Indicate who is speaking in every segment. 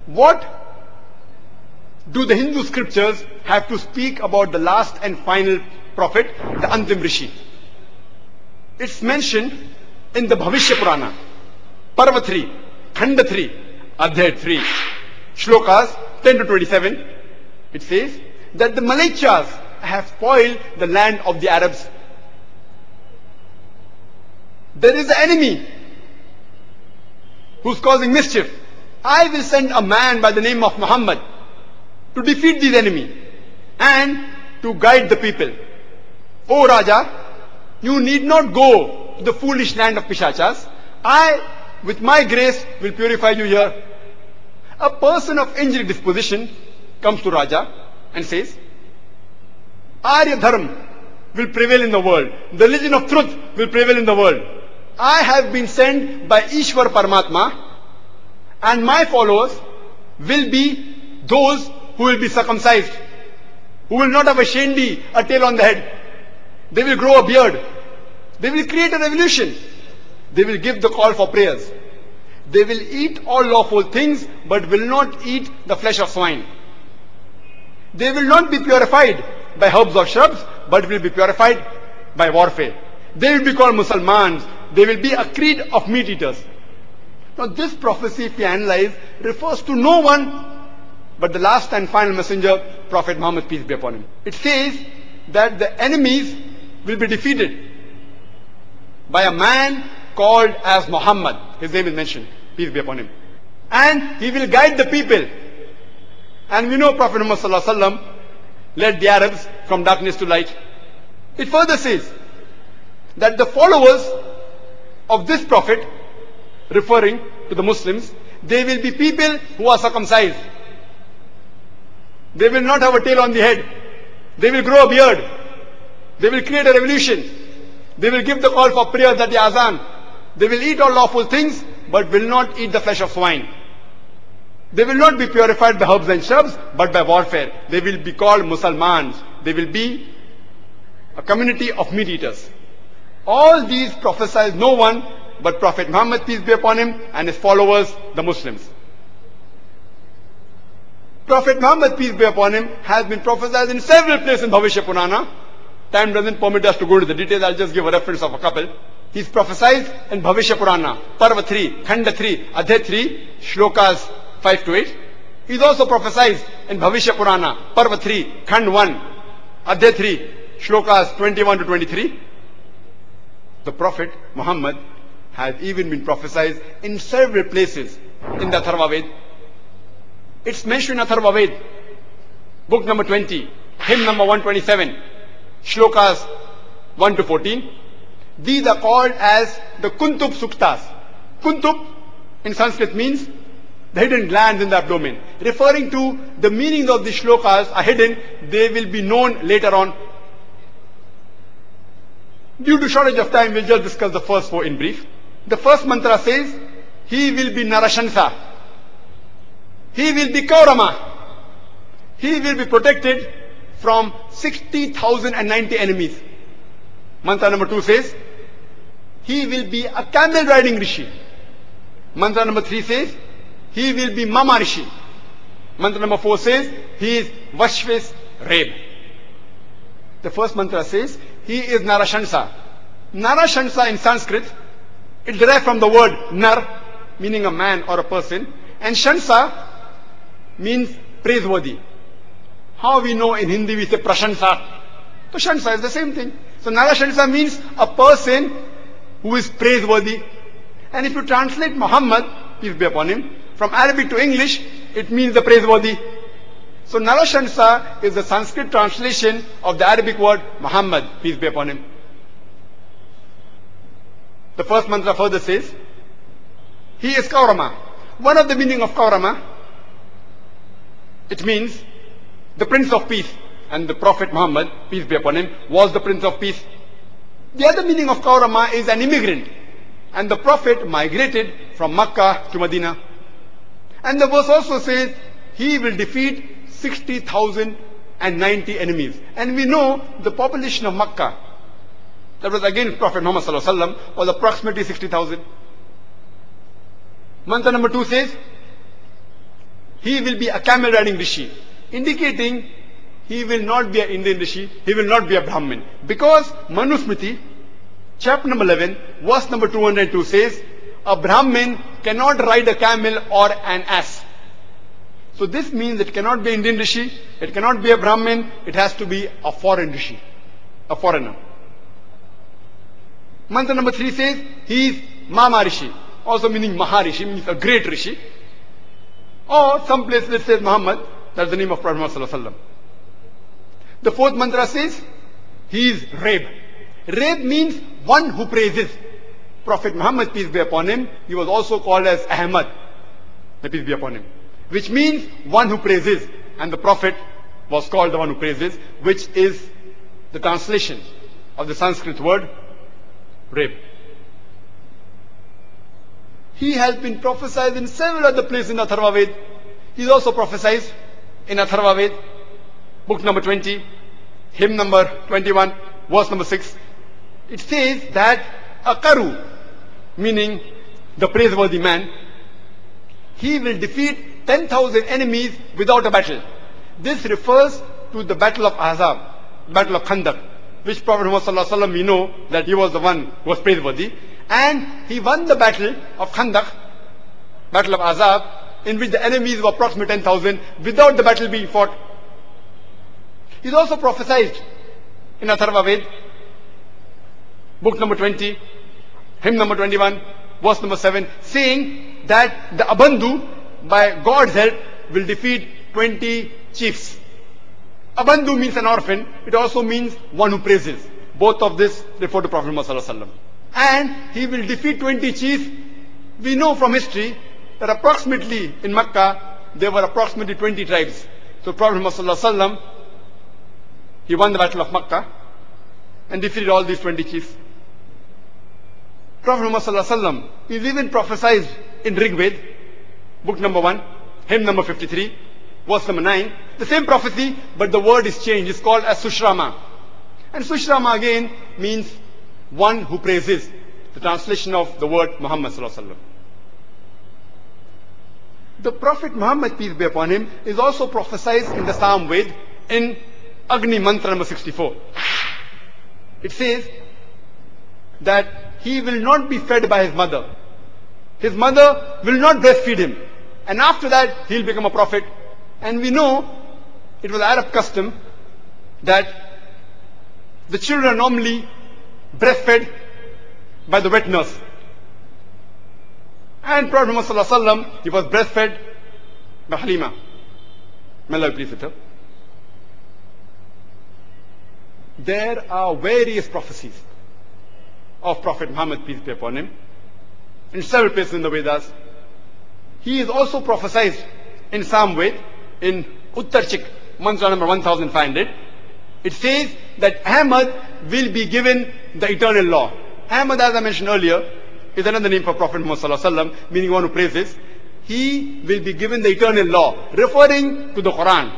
Speaker 1: What do the Hindu scriptures have to speak about the last and final prophet, the Antim Rishi? It's mentioned in the Bhavishya Purana, Parva 3, Khanda 3, Adhyay 3, Shlokas 10 to 27. It says that the Malaichas have spoiled the land of the Arabs. There is an enemy who's causing mischief. I will send a man by the name of Muhammad to defeat this enemy and to guide the people. O Raja, you need not go to the foolish land of Pishachas. I, with my grace, will purify you here. A person of angelic disposition comes to Raja and says, Arya Dharma will prevail in the world. The religion of truth will prevail in the world. I have been sent by Ishwar Paramatma, and my followers will be those who will be circumcised, who will not have a shendi, a tail on the head. They will grow a beard. They will create a revolution. They will give the call for prayers. They will eat all lawful things, but will not eat the flesh of swine. They will not be purified by herbs or shrubs, but will be purified by warfare. They will be called Musalmans. They will be a creed of meat eaters. Now this prophecy, if you analyze, refers to no one but the last and final messenger, Prophet Muhammad, peace be upon him. It says that the enemies will be defeated by a man called as Muhammad. His name is mentioned, peace be upon him. And he will guide the people. And we know Prophet Muhammad sallallahu alaihi wasallam led the Arabs from darkness to light. It further says that the followers of this prophet, referring to the Muslims, they will be people who are circumcised. They will not have a tail on the head. They will grow a beard. They will create a revolution. They will give the call for prayers at the azan. They will eat all lawful things, but will not eat the flesh of swine. They will not be purified by herbs and shrubs, but by warfare. They will be called Musalmans. They will be a community of meat eaters. All these prophesies no one but Prophet Muhammad, peace be upon him, and his followers, the Muslims. Prophet Muhammad, peace be upon him, has been prophesied in several places in Bhavishya Purana. Time doesn't permit us to go into the details. I'll just give a reference of a couple. He's prophesied in Bhavishya Purana, Parva 3, Khanda 3, Adhyay 3, Shlokas 5 to 8. He's also prophesied in Bhavishya Purana, Parva 3, Khand 1, Adhyay 3, Shlokas 21 to 23. The Prophet Muhammad has even been prophesied in several places in the Atharva Ved. It's mentioned in Atharva Ved, book number 20, hymn number 127, Shlokas 1 to 14. These are called as the Kuntub Suktas. Kuntub in Sanskrit means the hidden glands in the abdomen. Referring to the meanings of the shlokas are hidden, they will be known later on. Due to shortage of time, we'll just discuss the first four in brief. The first mantra says, he will be Narashansa. He will be Kaurama. He will be protected from 60,090 enemies. Mantra number 2 says, he will be a camel riding Rishi. Mantra number 3 says, he will be Mama Rishi. Mantra number 4 says, he is Vashvis Reb. The first mantra says, he is Narashansa. Narashansa in Sanskrit, it derived from the word Nar, meaning a man or a person, and Shansa means praiseworthy. How we know in Hindi we say Prashansa. So Shansa is the same thing. So Narashansa means a person who is praiseworthy. And if you translate Muhammad, peace be upon him, from Arabic to English, it means the praiseworthy. So Narashansa is the Sanskrit translation of the Arabic word Muhammad, peace be upon him. The first mantra further says, he is Kaurama. One of the meaning of Kaurama, it means the Prince of Peace. And the Prophet Muhammad, peace be upon him, was the Prince of Peace. The other meaning of Kaurama is an immigrant. And the Prophet migrated from Makkah to Medina. And the verse also says, he will defeat 60,090 enemies. And we know the population of Makkah, that was against Prophet Muhammad sallallahu alaihi wasallam, was approximately 60,000. Mantra number 2 says, he will be a camel riding rishi, indicating he will not be an Indian rishi, he will not be a Brahmin. Because Manusmriti, chapter number 11, verse number 202 says, a Brahmin cannot ride a camel or an ass. So this means it cannot be Indian rishi, it cannot be a Brahmin, it has to be a foreign rishi, a foreigner. Mantra number 3 says, he is Mama Rishi, also meaning Maharishi, means a great rishi. Or some places it says Muhammad, that's the name of Prophet Muhammad Sallallahu Alaihi Wasallam. The fourth mantra says, he is Reb. Reb means one who praises. Prophet Muhammad, peace be upon him, he was also called as Ahmad, peace be upon him, which means one who praises. And the Prophet was called the one who praises, which is the translation of the Sanskrit word Reb. He has been prophesied in several other places in Atharva Ved. He is also prophesied in Atharva Ved, book number 20, hymn number 21, verse number 6. It says that Akaru, meaning the praiseworthy man, he will defeat 10,000 enemies without a battle. This refers to the battle of Ahzab, battle of Khandaq, which Prophet Muhammad Sallallahu Alaihi Wasallam, we know that he was the one who was praiseworthy. And he won the battle of Khandaq, battle of Ahzab, in which the enemies were approximately 10,000 without the battle being fought. He is also prophesied in Atharva Ved, book number 20, hymn number 21, verse number 7, saying that the Abandhu, by God's help, will defeat 20 chiefs. Abandhu means an orphan. It also means one who praises. Both of this refer to Prophet Muhammad Sallallahu Alaihi Wasallam. And he will defeat 20 chiefs. We know from history that approximately in Makkah, there were approximately 20 tribes. So Prophet Muhammad Sallallahu Alaihi Wasallam, he won the battle of Makkah and defeated all these 20 chiefs. Prophet Muhammad Sallallahu Alaihi Wasallam is even prophesied in Rig Ved, book number 1, hymn number 53, verse number 9. The same prophecy, but the word is changed. It's called as Sushrama. And Sushrama again means one who praises. The translation of the word Muhammad Sallallahu Alaihi Wasallam. The Prophet Muhammad, peace be upon him, is also prophesied in the Psalm Ved in Agni Mantra number 64. It says that he will not be fed by his mother. His mother will not breastfeed him. And after that, he'll become a prophet. And we know it was Arab custom that the children are normally breastfed by the wet nurse. And Prophet Muhammad Sallallahu Alaihi Wasallam, he was breastfed by Halima. May Allah be pleased with her. There are various prophecies of Prophet Muhammad, peace be upon him, in several places in the Vedas. He is also prophesied in Psalm Ved, in Uttarchik, mantra number 1500. It says that Ahmad will be given the eternal law. Ahmad, as I mentioned earlier, is another name for Prophet Muhammad Sallallahu Alaihi Wasallam, meaning one who praises. He will be given the eternal law, referring to the Quran.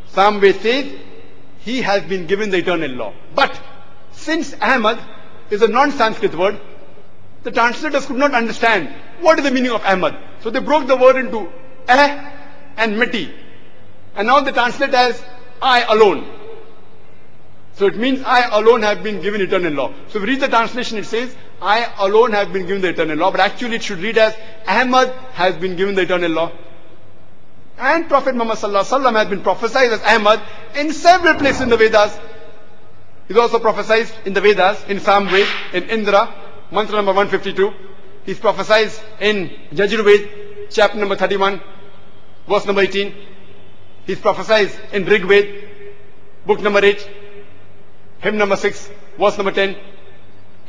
Speaker 1: Psalm Ved says he has been given the eternal law. But since Ahmad is a non-Sanskrit word, the translators could not understand what is the meaning of Ahmad. So they broke the word into and meti. And now they translate as I alone. So it means I alone have been given eternal law. So if we read the translation, it says I alone have been given the eternal law. But actually it should read as Ahmad has been given the eternal law. And Prophet Muhammad Sallallahu Alaihi Wasallam has been prophesied as Ahmad in several places in the Vedas. He's also prophesied in the Vedas, in Psalm Ved, in Indra, mantra number 152. He's prophesied in Yajur Ved, chapter number 31, verse number 18. He's prophesied in Rig Ved, book number 8, hymn number 6, verse number 10.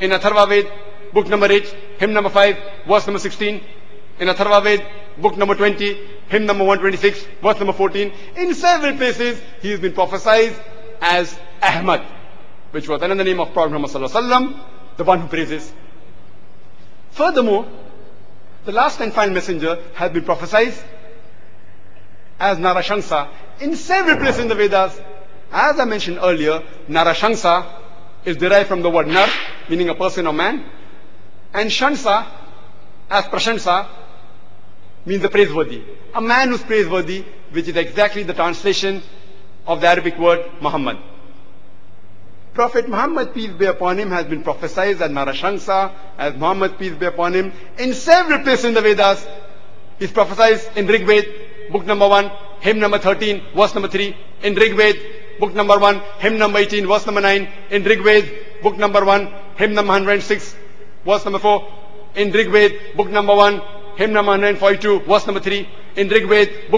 Speaker 1: In Atharva Ved, book number 8, hymn number 5, verse number 16. In Atharva Ved, book number 20, hymn number 126, verse number 14. In several places, he has been prophesied as Ahmad, which was another name of Prophet Muhammad Sallallahu Alaihi Wasallam, the one who praises. Furthermore, the last and final messenger has been prophesied as Narashansa in several places in the Vedas. As I mentioned earlier, Narashansa is derived from the word Nar, meaning a person or man, and Shansa as Prashansa, means the praiseworthy. A man who's praiseworthy, which is exactly the translation of the Arabic word Muhammad. Prophet Muhammad, peace be upon him, has been prophesied as Narashanksa, as Muhammad, peace be upon him, in several places in the Vedas. He's prophesied in Rig Veda, book number 1, hymn number 13, verse number 3. In Rig Veda, book number 1, hymn number 18, verse number 9. In Rig Veda, book number 1, hymn number 106, verse number 4. In Rig Veda, book number 1, hymn number 142, verse number 3. In Rig Veda, book